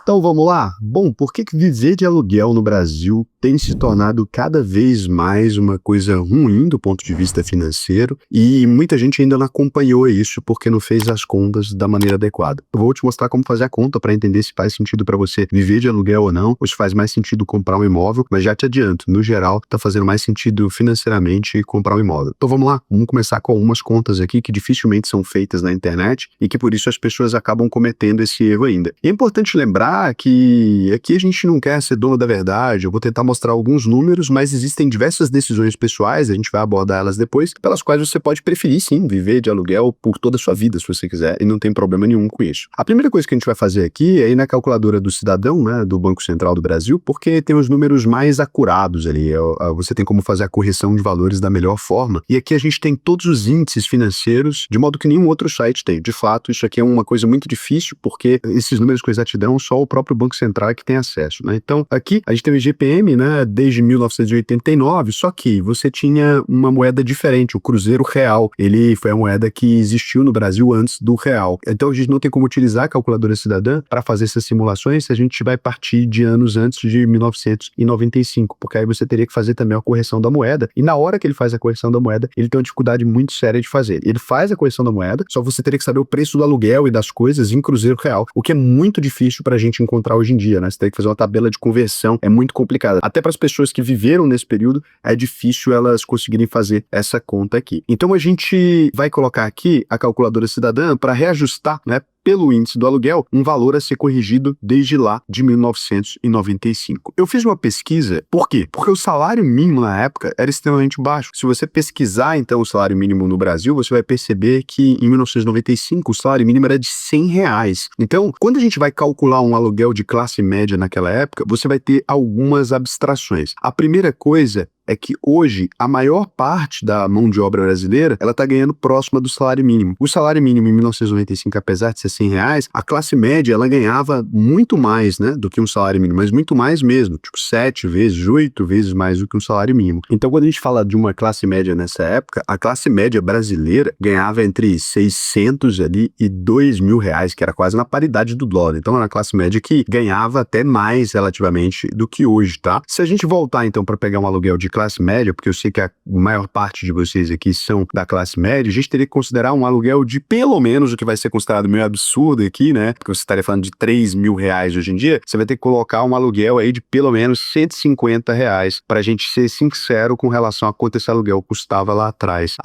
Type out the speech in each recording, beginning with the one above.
Então vamos lá? Bom, por que viver de aluguel no Brasil tem se tornado cada vez mais uma coisa ruim do ponto de vista financeiro e muita gente ainda não acompanhou isso porque não fez as contas da maneira adequada. Eu vou te mostrar como fazer a conta para entender se faz sentido para você viver de aluguel ou não, ou se faz mais sentido comprar um imóvel, mas já te adianto, no geral, tá fazendo mais sentido financeiramente comprar um imóvel. Então vamos lá, vamos começar com algumas contas aqui que dificilmente são feitas na internet e que por isso as pessoas acabam cometendo esse erro ainda. E é importante lembrar que aqui a gente não quer ser dono da verdade, eu vou tentar mostrar alguns números, mas existem diversas decisões pessoais, a gente vai abordar elas depois, pelas quais você pode preferir sim viver de aluguel por toda a sua vida, se você quiser, e não tem problema nenhum com isso. A primeira coisa que a gente vai fazer aqui é ir na calculadora do cidadão, né, do Banco Central do Brasil, porque tem os números mais acurados ali, você tem como fazer a correção de valores da melhor forma, e aqui a gente tem todos os índices financeiros, de modo que nenhum outro site tem. De fato, isso aqui é uma coisa muito difícil, porque esses números com exatidão só o próprio Banco Central é que tem acesso, né? Então, aqui a gente tem o IGPM, né, desde 1989, só que você tinha uma moeda diferente, o Cruzeiro Real. Ele foi a moeda que existiu no Brasil antes do real. Então, a gente não tem como utilizar a calculadora cidadã para fazer essas simulações se a gente vai partir de anos antes de 1995, porque aí você teria que fazer também a correção da moeda, e na hora que ele faz a correção da moeda, ele tem uma dificuldade muito séria de fazer. Ele faz a correção da moeda, só você teria que saber o preço do aluguel e das coisas em Cruzeiro Real, o que é muito difícil para a gente encontrar hoje em dia, né? Você teria que fazer uma tabela de conversão, é muito complicado. Até para as pessoas que viveram nesse período, é difícil elas conseguirem fazer essa conta aqui. Então a gente vai colocar aqui a calculadora cidadã para reajustar, né, pelo índice do aluguel, um valor a ser corrigido desde lá de 1995. Eu fiz uma pesquisa, por quê? Porque o salário mínimo na época era extremamente baixo. Se você pesquisar, então, o salário mínimo no Brasil, você vai perceber que em 1995 o salário mínimo era de R$ 100. Então, quando a gente vai calcular um aluguel de classe média naquela época, você vai ter algumas abstrações. A primeira coisa é que hoje a maior parte da mão de obra brasileira, ela está ganhando próxima do salário mínimo. O salário mínimo em 1995, apesar de ser R$ 100, a classe média, ela ganhava muito mais, né, do que um salário mínimo, mas muito mais mesmo, tipo 7 vezes, 8 vezes mais do que um salário mínimo. Então, quando a gente fala de uma classe média nessa época, a classe média brasileira ganhava entre 600 ali e R$ 2.000, que era quase na paridade do dólar. Então, era uma classe média que ganhava até mais relativamente do que hoje, tá? Se a gente voltar, então, para pegar um aluguel de classe média, porque eu sei que a maior parte de vocês aqui são da classe média, a gente teria que considerar um aluguel de pelo menos o que vai ser considerado meio absurdo aqui, né? Porque você estaria falando de R$ 3.000 hoje em dia, você vai ter que colocar um aluguel aí de pelo menos R$ 150 pra gente ser sincero com relação a quanto esse aluguel custava lá atrás.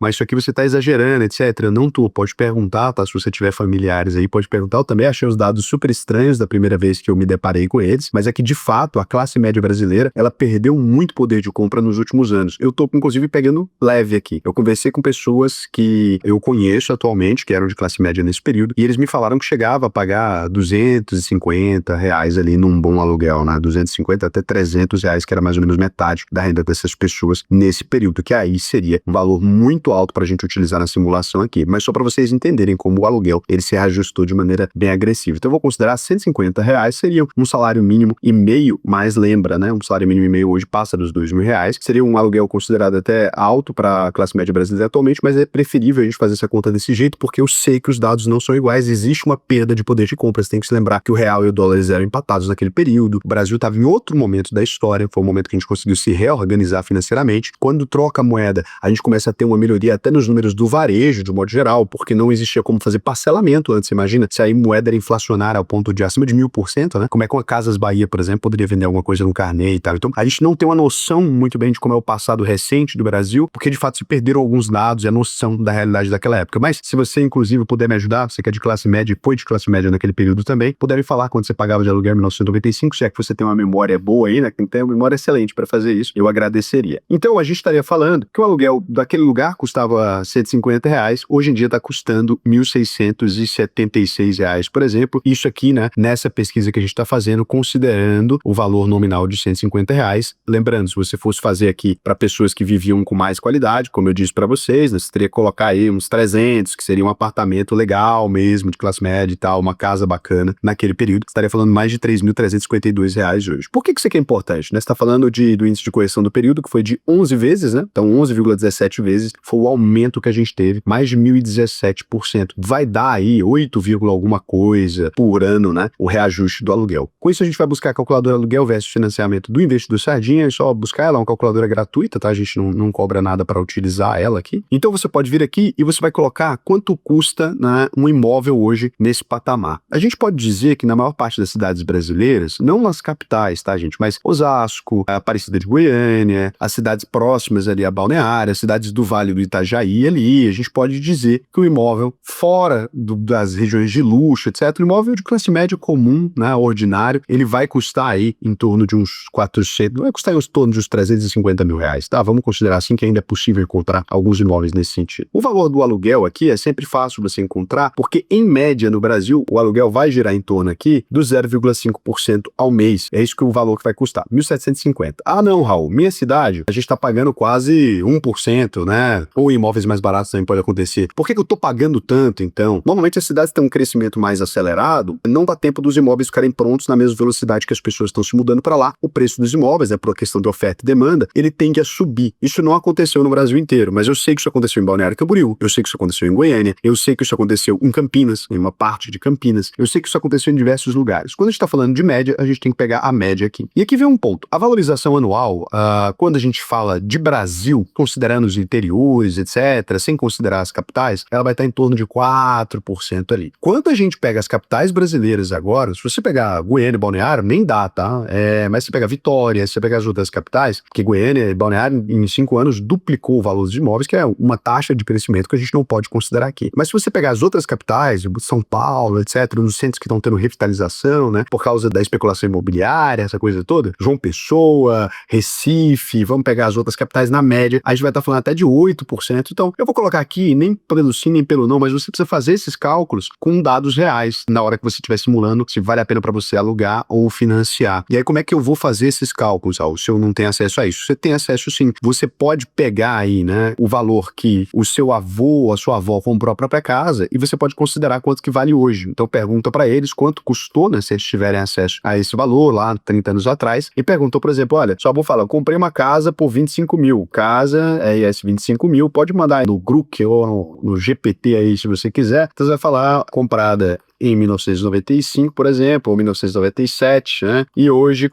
Mas isso aqui você tá exagerando, etc. Não tô, pode perguntar, tá? Se você tiver familiares aí, pode perguntar. Eu também achei os dados super estranhos da primeira vez que eu me deparei com eles, mas é que de fato a classe média brasileira, ela perdeu muito poder de compra nos últimos anos. Eu tô, inclusive, pegando leve aqui. Eu conversei com pessoas que eu conheço atualmente, que eram de classe média nesse período, e eles me falaram que chegava a pagar R$ 250 ali num bom aluguel, né? 250 até R$ 300, que era mais ou menos metade da renda dessas pessoas nesse período, que aí seria um valor muito alto pra gente utilizar na simulação aqui. Mas só pra vocês entenderem como o aluguel, ele se reajustou de maneira bem agressiva. Então eu vou considerar R$ 150 seria um salário mínimo e meio, mas lembra, né? Um salário mínimo e meio hoje passa dos R$ 2.000, que seria um aluguel considerado até alto para a classe média brasileira atualmente, mas é preferível a gente fazer essa conta desse jeito, porque eu sei que os dados não são iguais, existe uma perda de poder de compra. Você tem que se lembrar que o real e o dólar eram empatados naquele período, o Brasil estava em outro momento da história, foi um momento que a gente conseguiu se reorganizar financeiramente. Quando troca a moeda, a gente começa a ter uma melhoria até nos números do varejo, de modo geral, porque não existia como fazer parcelamento antes. Você imagina, se a moeda era inflacionária ao ponto de acima de 1.000%, né? Como é que uma Casas Bahia, por exemplo, poderia vender alguma coisa no carnê e tal? Então, a gente não tem uma noção muito bem de como é o passado recente do Brasil, porque de fato se perderam alguns dados e a noção da realidade daquela época. Mas se você, inclusive, puder me ajudar, você que é de classe média e foi de classe média naquele período também, puder me falar quanto você pagava de aluguel em 1995, se é que você tem uma memória boa aí, né? Quem tem uma memória excelente para fazer isso, eu agradeceria. Então, a gente estaria falando que o aluguel daquele lugar custava R$ 150, hoje em dia está custando R$ 1.676, por exemplo. Isso aqui, né, nessa pesquisa que a gente está fazendo, considerando o valor nominal de R$ 150. Lembrando, se você fosse fazer aqui para pessoas que viviam com mais qualidade, como eu disse para vocês, né, você teria que colocar aí uns 300, que seria um apartamento legal mesmo, de classe média e tal, uma casa bacana naquele período, você estaria falando mais de R$ 3.352 hoje. Por que isso aqui é importante, né? Você está falando do índice de correção do período, que foi de 11 vezes, né? Então 11,17 vezes foi o aumento que a gente teve, mais de 1.017%. Vai dar aí 8, alguma coisa por ano, né? O reajuste do aluguel. Com isso a gente vai buscar a calculadora aluguel versus financiamento do Investidor Sardinha, é só buscar ela, é uma calculadora gratuita, tá? A gente não cobra nada para utilizar ela aqui. Então você pode vir aqui e você vai colocar quanto custa, né, um imóvel hoje nesse patamar. A gente pode dizer que na maior parte das cidades brasileiras, não nas capitais, tá, gente? Mas Osasco, a Aparecida de Goiânia, as cidades próximas ali a Balneário, as cidades do Vale do Itajaí ali, a gente pode dizer que o imóvel fora das regiões de luxo, etc., o imóvel de classe média comum, né, ordinário, ele vai custar aí em torno de uns 400, vai custar em torno de uns R$ 350.000, tá? Vamos considerar assim que ainda é possível encontrar alguns imóveis nesse sentido. O valor do aluguel aqui é sempre fácil você encontrar, porque em média no Brasil, o aluguel vai girar em torno aqui do 0,5% ao mês. É isso que o valor que vai custar, 1.750. Ah não, Raul, minha cidade, a gente está pagando quase 1%, né? Ou imóveis mais baratos também pode acontecer. Por que eu tô pagando tanto, então? Normalmente as cidades têm um crescimento mais acelerado, não dá tempo dos imóveis ficarem prontos na mesma velocidade que as pessoas estão se mudando para lá. O preço dos imóveis, por questão de oferta e demanda, ele tende a subir. Isso não aconteceu no Brasil inteiro, mas eu sei que isso aconteceu em Balneário Camboriú, eu sei que isso aconteceu em Goiânia, eu sei que isso aconteceu em Campinas, em uma parte de Campinas, eu sei que isso aconteceu em diversos lugares. Quando a gente está falando de média, a gente tem que pegar a média aqui. E aqui vem um ponto. A valorização anual, quando a gente fala de Brasil, considerando os interiores, etc., sem considerar as capitais, ela vai estar em torno de 4% ali. Quando a gente pega as capitais brasileiras agora, se você pegar Goiânia e Balneário, nem dá, tá? Mas se pegar Vitória, se você pegar as outras capitais, porque Goiânia e Balneário em 5 anos duplicou o valor dos imóveis, que é uma taxa de crescimento que a gente não pode considerar aqui. Mas se você pegar as outras capitais, São Paulo, etc., nos centros que estão tendo revitalização, né, por causa da especulação imobiliária, essa coisa toda, João Pessoa, Recife, vamos pegar as outras capitais na média, a gente vai estar falando até de 8%. Então, eu vou colocar aqui, nem pelo sim, nem pelo não, mas você precisa fazer esses cálculos com dados reais, na hora que você estiver simulando se vale a pena para você alugar ou financiar. E aí, como é que eu vou fazer esses cálculos, Raul, se eu não tenho acesso a isso? Você tem acesso sim. Você pode pegar aí, né, o valor que o seu avô ou a sua avó comprou a própria casa e você pode considerar quanto que vale hoje. Então, pergunta para eles quanto custou, né, se eles tiverem acesso a esse valor lá 30 anos atrás, e perguntou, por exemplo, olha, sua avó fala, eu comprei uma casa por 25 mil, casa EIS 25 mil, pode mandar no GRUC ou no GPT aí, se você quiser. Então, você vai falar, comprada em 1995, por exemplo, ou 1997, né? E hoje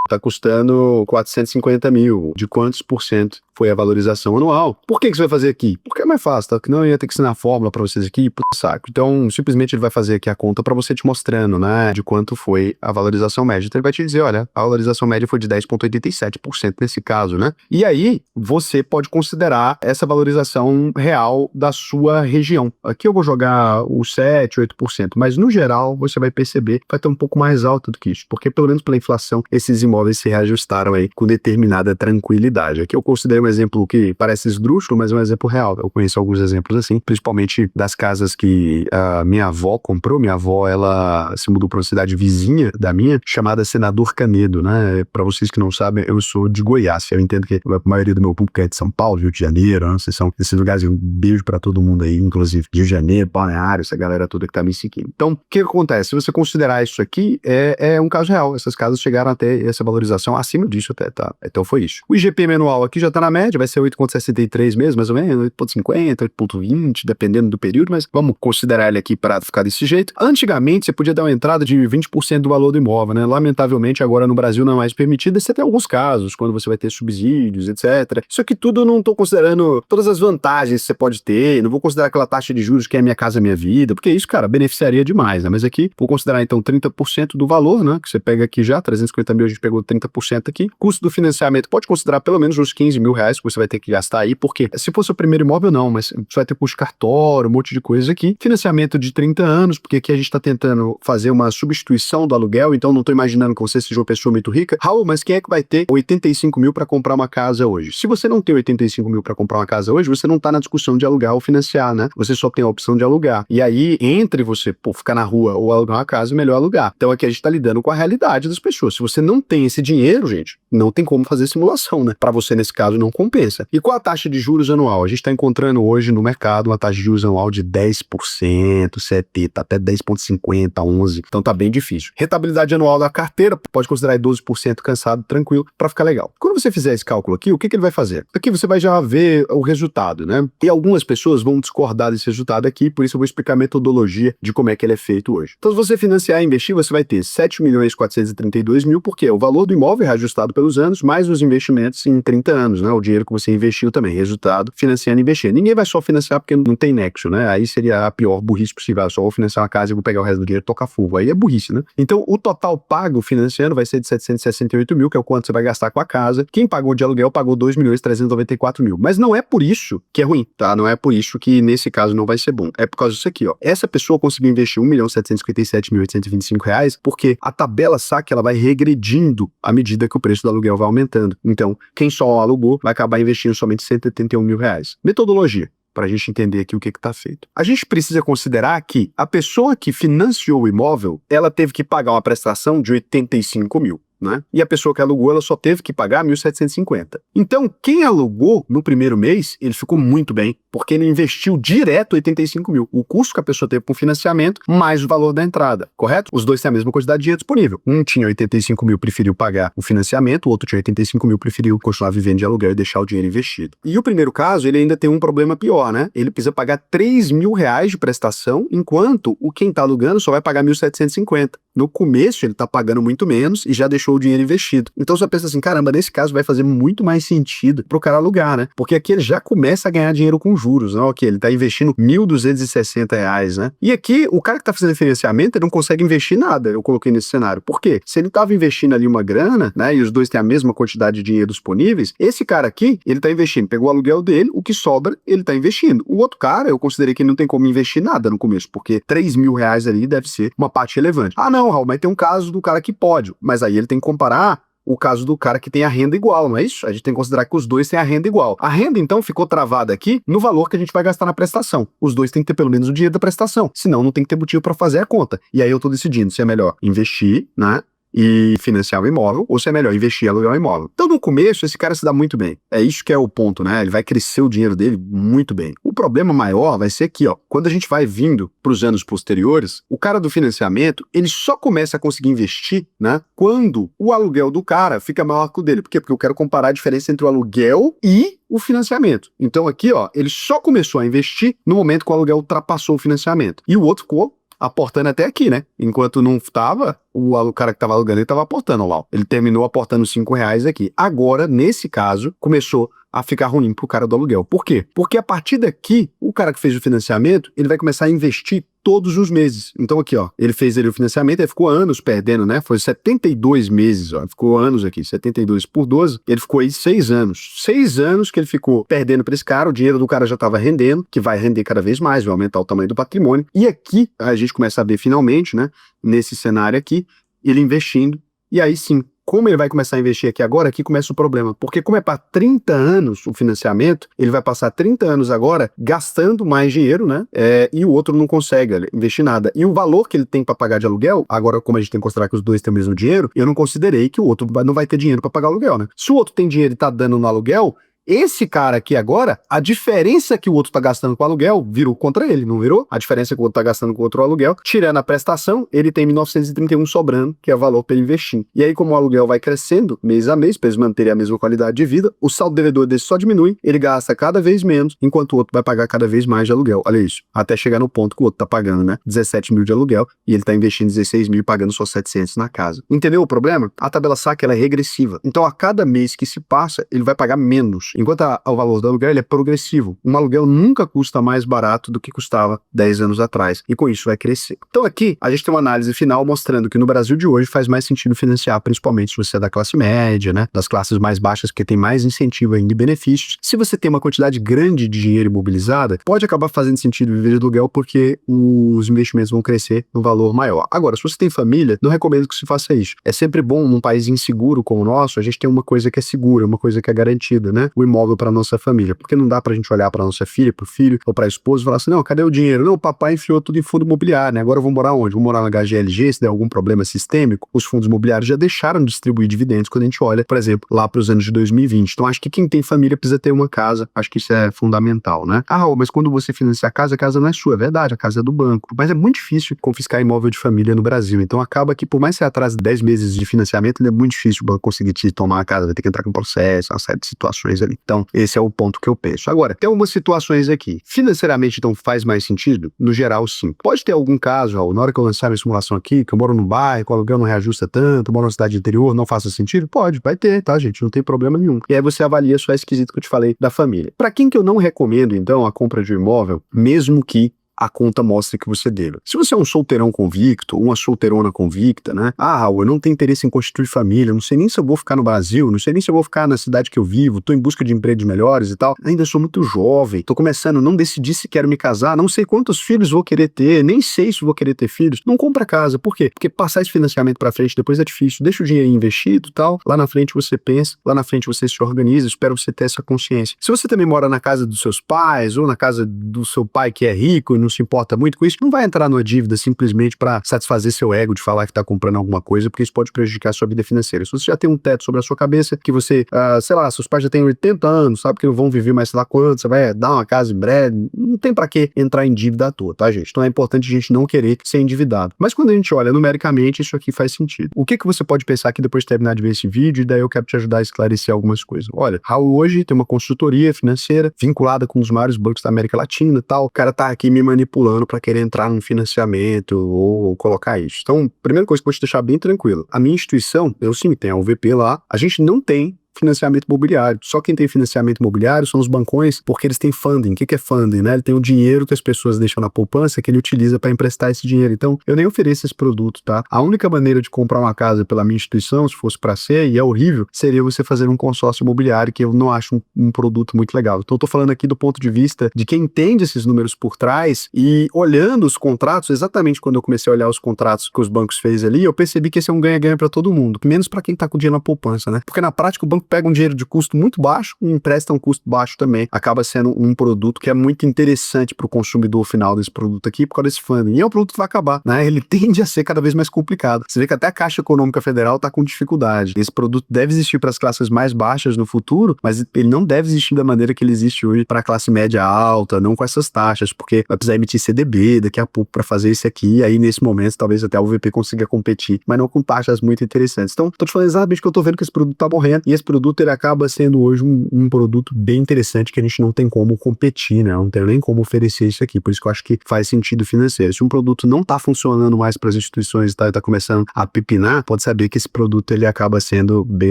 tá custando 450 mil. De quantos por cento foi a valorização anual? Por que você vai fazer aqui? Porque é mais fácil, tá? Que não ia ter que ensinar a fórmula pra vocês aqui, puta saco. Então, simplesmente ele vai fazer aqui a conta pra você te mostrando, né? De quanto foi a valorização média. Então, ele vai te dizer, olha, a valorização média foi de 10,87% nesse caso, né? E aí, você pode considerar essa valorização real da sua região. Aqui eu vou jogar o 7, 8%, mas no geral você vai perceber que vai ter um pouco mais alto do que isso, porque pelo menos pela inflação esses imóveis se reajustaram aí com determinada tranquilidade. Aqui eu considero um exemplo que parece esdrúxulo, mas é um exemplo real. Eu conheço alguns exemplos assim, principalmente das casas que a minha avó comprou. Minha avó, ela se mudou para uma cidade vizinha da minha, chamada Senador Canedo, né? Para vocês que não sabem, eu sou de Goiás. Eu entendo que a maioria do meu público é de São Paulo, Rio de Janeiro, né? Vocês são desses lugares. Um beijo para todo mundo aí, inclusive Rio de Janeiro, Balneário, essa galera toda que tá me seguindo. Então, o que acontece? Se você considerar isso aqui, é um caso real. Essas casas chegaram até essa valorização acima disso até, tá? Então foi isso. O IGP anual aqui já tá na média, vai ser 8,63 mesmo, mais ou menos, 8,50, 8,20, dependendo do período, mas vamos considerar ele aqui para ficar desse jeito. Antigamente, você podia dar uma entrada de 20% do valor do imóvel, né? Lamentavelmente, agora no Brasil não é mais permitido, exceto em alguns casos, quando você vai ter subsídios, etc. Isso aqui tudo eu não tô considerando todas as vantagens que você pode ter, não vou considerar aquela taxa de juros que é Minha Casa Minha Vida, porque isso, cara, beneficiaria demais, né? Mas aqui, vou considerar então 30% do valor, né? Que você pega aqui já, 350 mil, a gente pegou 30% aqui. Custo do financiamento, pode considerar pelo menos uns R$ 15.000 reais que você vai ter que gastar aí, porque se fosse o primeiro imóvel, não, mas você vai ter custo de cartório, um monte de coisa aqui. Financiamento de 30 anos, porque aqui a gente está tentando fazer uma substituição do aluguel, então não estou imaginando que você seja uma pessoa muito rica. Raul, mas quem é que vai ter 85 mil para comprar uma casa hoje? Se você não tem 85 mil para comprar uma casa hoje, você não está na discussão de alugar ou financiar, né? Você só tem a opção de alugar. E aí, entre você, ficar na rua ou alugar uma casa, é melhor alugar. Então aqui a gente está lidando com a realidade das pessoas. Se você não tem esse dinheiro, gente, não tem como fazer simulação, né? Para você, nesse caso, não compensa. E qual a taxa de juros anual? A gente está encontrando hoje no mercado uma taxa de juros anual de 10%, 70%, até 10,50%, 11%. Então tá bem difícil. Rentabilidade anual da carteira, pode considerar 12% cansado, tranquilo, para ficar legal. Quando você fizer esse cálculo aqui, o que ele vai fazer? Aqui você vai já ver o resultado, né? E algumas pessoas vão discordar desse resultado aqui, por isso eu vou explicar a metodologia de como é que ele é feito hoje. Então, se você financiar e investir, você vai ter 7.432.000, porque é o valor do imóvel reajustado pelos anos, mais os investimentos em 30 anos, né? O dinheiro que você investiu também, resultado, financiando e investindo. Ninguém vai só financiar porque não tem nexo, né? Aí seria a pior burrice possível. Eu só vou financiar uma casa e vou pegar o resto do dinheiro e tocar fogo. Aí é burrice, né? Então, o total pago financiando vai ser de 768 mil, que é o quanto você vai gastar com a casa. Quem pagou de aluguel pagou 2.394.000. Mas não é por isso que é ruim, tá? Não é por isso que nesse caso não vai ser bom. É por causa disso aqui, ó. Essa pessoa conseguiu investir R$1.757.825, porque a tabela saque ela vai regredindo à medida que o preço do aluguel vai aumentando. Então, quem só alugou vai acabar investindo somente R$181.000. Metodologia, para a gente entender aqui o que está feito. A gente precisa considerar que a pessoa que financiou o imóvel, ela teve que pagar uma prestação de 85 mil. Né? E a pessoa que alugou, ela só teve que pagar 1.750. Então, quem alugou no primeiro mês, ele ficou muito bem, porque ele investiu direto 85 mil. O custo que a pessoa teve com o financiamento, mais o valor da entrada, correto? Os dois têm a mesma quantidade de dinheiro disponível. Um tinha 85 mil, preferiu pagar o financiamento, o outro tinha 85 mil, preferiu continuar vivendo de aluguel e deixar o dinheiro investido. E o primeiro caso, ele ainda tem um problema pior, né? Ele precisa pagar 3 mil reais de prestação, enquanto o quem tá alugando só vai pagar 1.750. No começo, ele tá pagando muito menos e já deixou o dinheiro investido. Então você pensa assim, caramba, nesse caso vai fazer muito mais sentido pro cara alugar, né? Porque aqui ele já começa a ganhar dinheiro com juros, né? Ok, ele tá investindo R$1.260, né? E aqui, o cara que tá fazendo financiamento, ele não consegue investir nada, eu coloquei nesse cenário. Por quê? Se ele tava investindo ali uma grana, né, e os dois têm a mesma quantidade de dinheiro disponíveis, esse cara aqui, ele tá investindo, pegou o aluguel dele, o que sobra, ele tá investindo. O outro cara, eu considerei que ele não tem como investir nada no começo, porque 3 mil reais ali deve ser uma parte relevante. Ah, não, Raul, mas tem um caso do cara que pode, mas aí ele tem que comparar o caso do cara que tem a renda igual, não é isso? A gente tem que considerar que os dois têm a renda igual. A renda, então, ficou travada aqui no valor que a gente vai gastar na prestação. Os dois têm que ter pelo menos o dinheiro da prestação, senão não tem que ter motivo para fazer a conta. E aí eu tô decidindo se é melhor investir, né, e financiar o imóvel, ou se é melhor investir e alugar o imóvel. Então, no começo, esse cara se dá muito bem. É isso que é o ponto, né? Ele vai crescer o dinheiro dele muito bem. O problema maior vai ser aqui, ó. Quando a gente vai vindo para os anos posteriores, o cara do financiamento, ele só começa a conseguir investir, né, quando o aluguel do cara fica maior que o dele. Por quê? Porque eu quero comparar a diferença entre o aluguel e o financiamento. Então, aqui, ó, ele só começou a investir no momento que o aluguel ultrapassou o financiamento. E o outro ficou aportando até aqui, né? Enquanto não estava, o cara que tava alugando, ele tava aportando lá. Ele terminou aportando R$5 aqui. Agora, nesse caso, começou a ficar ruim pro cara do aluguel. Por quê? Porque a partir daqui, o cara que fez o financiamento, ele vai começar a investir todos os meses. Então aqui, ó, ele fez o financiamento, ele ficou anos perdendo, né? Foi 72 meses, ó, ficou anos aqui, 72 por 12, ele ficou aí 6 anos. 6 anos que ele ficou perdendo para esse cara, o dinheiro do cara já estava rendendo, que vai render cada vez mais, vai aumentar o tamanho do patrimônio. E aqui, a gente começa a ver finalmente, né, nesse cenário aqui, ele investindo, e aí sim, como ele vai começar a investir aqui agora, aqui começa o problema. Porque como é para 30 anos o financiamento, ele vai passar 30 anos agora gastando mais dinheiro, né? E o outro não consegue investir nada. E o valor que ele tem para pagar de aluguel, agora como a gente tem que considerar que os dois têm o mesmo dinheiro, eu não considerei que o outro não vai ter dinheiro para pagar aluguel, né? Se o outro tem dinheiro e tá dando no aluguel, esse cara aqui agora, a diferença que o outro tá gastando com o aluguel virou contra ele, não virou? A diferença que o outro tá gastando com o outro aluguel, tirando a prestação, ele tem 1.931 sobrando, que é o valor para ele investir. E aí, como o aluguel vai crescendo mês a mês, para eles manterem a mesma qualidade de vida, o saldo devedor desse só diminui, ele gasta cada vez menos, enquanto o outro vai pagar cada vez mais de aluguel. Olha isso. Até chegar no ponto que o outro tá pagando, né? 17 mil de aluguel e ele tá investindo 16 mil e pagando só 700 na casa. Entendeu o problema? A tabela saque ela é regressiva. Então, a cada mês que se passa, ele vai pagar menos. enquanto o valor do aluguel ele é progressivo. Um aluguel nunca custa mais barato do que custava 10 anos atrás, e com isso vai crescer. Então aqui, a gente tem uma análise final mostrando que no Brasil de hoje faz mais sentido financiar, principalmente se você é da classe média, né, das classes mais baixas, porque tem mais incentivo ainda e benefícios. Se você tem uma quantidade grande de dinheiro imobilizada, pode acabar fazendo sentido viver de aluguel porque os investimentos vão crescer no valor maior. Agora, se você tem família, não recomendo que se faça isso. É sempre bom, num país inseguro como o nosso, a gente tem uma coisa que é segura, uma coisa que é garantida, né? O imóvel para nossa família. Porque não dá pra gente olhar para nossa filha, pro filho ou pra esposa e falar assim, não, cadê o dinheiro? Não, o papai enfiou tudo em fundo imobiliário, né? Agora eu vou morar onde? Vou morar na HGLG, se der algum problema sistêmico. Os fundos imobiliários já deixaram de distribuir dividendos quando a gente olha, por exemplo, lá para os anos de 2020. Então, acho que quem tem família precisa ter uma casa. Acho que isso é fundamental, né? Ah, Raul, mas quando você financia a casa não é sua. É verdade, a casa é do banco. Mas é muito difícil confiscar imóvel de família no Brasil. Então, acaba que, por mais que você atrase 10 meses de financiamento, é muito difícil o banco conseguir te tomar a casa. Vai ter que entrar com processo, uma série de situações ali. Então, esse é o ponto que eu penso. Agora, tem algumas situações aqui. Financeiramente, então, faz mais sentido? No geral, sim. Pode ter algum caso, Raul, na hora que eu lançar minha simulação aqui, que eu moro num bairro, o aluguel não reajusta tanto, eu moro numa cidade interior, não faça sentido? Pode, vai ter, tá, gente? Não tem problema nenhum. E aí você avalia só esse quesito que eu te falei da família. Para quem que eu não recomendo, então, a compra de um imóvel, mesmo que a conta mostra que você deva. Se você é um solteirão convicto, uma solteirona convicta, né? Ah, Raul, eu não tenho interesse em constituir família, não sei nem se eu vou ficar no Brasil, não sei nem se eu vou ficar na cidade que eu vivo, tô em busca de empregos melhores e tal, ainda sou muito jovem, tô começando, não decidi se quero me casar, não sei quantos filhos vou querer ter, nem sei se vou querer ter filhos, não compra casa. Por quê? Porque passar esse financiamento pra frente depois é difícil. Deixa o dinheiro investido e tal, lá na frente você pensa, lá na frente você se organiza, espero você ter essa consciência. Se você também mora na casa dos seus pais ou na casa do seu pai que é rico e não se importa muito com isso, não vai entrar numa dívida simplesmente para satisfazer seu ego de falar que está comprando alguma coisa, porque isso pode prejudicar a sua vida financeira. Se você já tem um teto sobre a sua cabeça, que você, sei lá, seus pais já têm 80 anos, sabe que não vão viver mais sei lá quanto, você vai dar uma casa em breve, não tem para que entrar em dívida à toa, tá, gente? Então é importante a gente não querer ser endividado. Mas quando a gente olha numericamente, isso aqui faz sentido. O que você pode pensar aqui depois de terminar de ver esse vídeo, e daí eu quero te ajudar a esclarecer algumas coisas. Olha, Raul hoje tem uma consultoria financeira vinculada com os maiores bancos da América Latina e tal, o cara tá aqui me manipulando para querer entrar num financiamento ou colocar isso. Então, primeira coisa que eu vou te deixar bem tranquilo. A minha instituição, eu sim tenho a UVP lá, a gente não tem financiamento imobiliário. Só quem tem financiamento imobiliário são os bancões, porque eles têm funding. O que é funding, né? Ele tem o dinheiro que as pessoas deixam na poupança que ele utiliza para emprestar esse dinheiro. Então, eu nem ofereço esse produto, tá? A única maneira de comprar uma casa pela minha instituição, se fosse para ser, e é horrível, seria você fazer um consórcio imobiliário, que eu não acho um produto muito legal. Então, eu tô falando aqui do ponto de vista de quem entende esses números por trás e olhando os contratos, exatamente quando eu comecei a olhar os contratos que os bancos fez ali, eu percebi que esse é um ganha-ganha para todo mundo, menos para quem tá com dinheiro na poupança, né? Porque na prática o banco pega um dinheiro de custo muito baixo e empresta um custo baixo também. Acaba sendo um produto que é muito interessante para o consumidor final desse produto aqui por causa desse funding. E é um produto que vai acabar, né? Ele tende a ser cada vez mais complicado. Você vê que até a Caixa Econômica Federal está com dificuldade. Esse produto deve existir para as classes mais baixas no futuro, mas ele não deve existir da maneira que ele existe hoje para a classe média alta, não com essas taxas, porque vai precisar emitir CDB daqui a pouco para fazer isso aqui, e aí nesse momento talvez até a UVP consiga competir, mas não com taxas muito interessantes. Então, tô te falando exatamente que eu tô vendo que esse produto tá morrendo, e esse produto ele acaba sendo hoje um produto bem interessante que a gente não tem como competir, né? Não tem nem como oferecer isso aqui, por isso que eu acho que faz sentido financeiro. Se um produto não tá funcionando mais para as instituições e tá começando a pepinar, pode saber que esse produto ele acaba sendo bem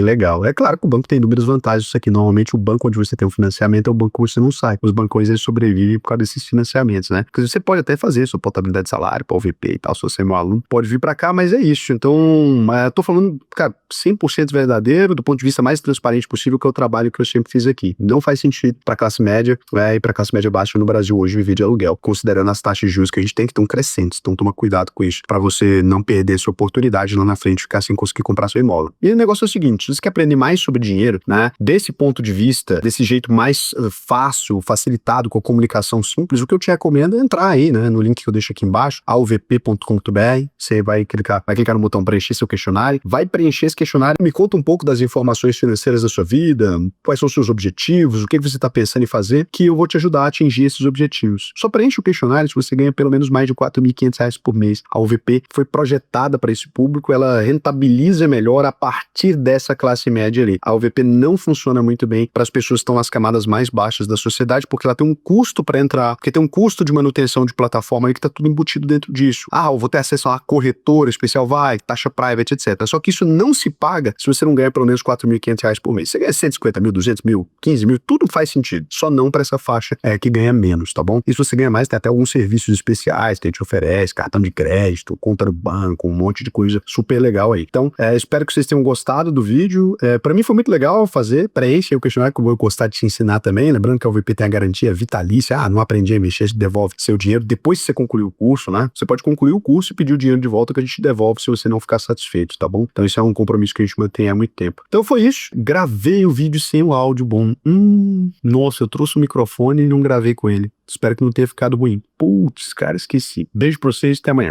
legal. É claro que o banco tem inúmeras vantagens isso aqui. Normalmente o banco onde você tem um financiamento é o banco que você não sai. Os bancões eles sobrevivem por causa desses financiamentos, né? Porque você pode até fazer sua portabilidade de salário para o VP e tal, se você é meu aluno, pode vir para cá, mas é isso. Então, tô falando, cara, 100% verdadeiro, do ponto de vista mais transparente possível, que é o trabalho que eu sempre fiz aqui. Não faz sentido para classe média e para classe média baixa no Brasil hoje viver de aluguel, considerando as taxas de juros que a gente tem, que estão crescentes. Então toma cuidado com isso, para você não perder sua oportunidade lá na frente, ficar sem conseguir comprar seu imóvel. E o negócio é o seguinte, se você quer aprender mais sobre dinheiro, né, desse ponto de vista, desse jeito mais fácil, facilitado, com a comunicação simples, o que eu te recomendo é entrar aí, né, no link que eu deixo aqui embaixo, auvp.com.br, você vai clicar no botão preencher seu questionário, vai preencher esse questionário, me conta um pouco das informações financeiras da sua vida, quais são os seus objetivos, o que você está pensando em fazer, que eu vou te ajudar a atingir esses objetivos. Só preenche o questionário se você ganha pelo menos mais de R$4.500 por mês. A UVP foi projetada para esse público, ela rentabiliza melhor a partir dessa classe média ali. A UVP não funciona muito bem para as pessoas que estão nas camadas mais baixas da sociedade, porque ela tem um custo para entrar, porque tem um custo de manutenção de plataforma aí que está tudo embutido dentro disso. Ah, eu vou ter acesso a uma corretora especial, taxa private, etc. Só que isso não se paga se você não ganha pelo menos R$4.500 R$200 por mês. Você ganha 150 mil, 200 mil, 15 mil, tudo faz sentido. Só não para essa faixa que ganha menos, tá bom? E se você ganha mais, tem até alguns serviços especiais que a gente oferece, cartão de crédito, conta no banco, um monte de coisa super legal aí. Então, espero que vocês tenham gostado do vídeo. Para mim foi muito legal fazer, preenche aí o questionário que eu vou gostar de te ensinar também. Lembrando que a UVP tem a garantia vitalícia. Não aprendi a mexer, devolve seu dinheiro depois que você concluir o curso, né? Você pode concluir o curso e pedir o dinheiro de volta que a gente devolve se você não ficar satisfeito, tá bom? Então isso é um compromisso que a gente mantém há muito tempo. Então foi isso. Gravei o vídeo sem o áudio bom. Nossa, eu trouxe o microfone e não gravei com ele. Espero que não tenha ficado ruim. Putz, cara, esqueci. Beijo pra vocês, até amanhã.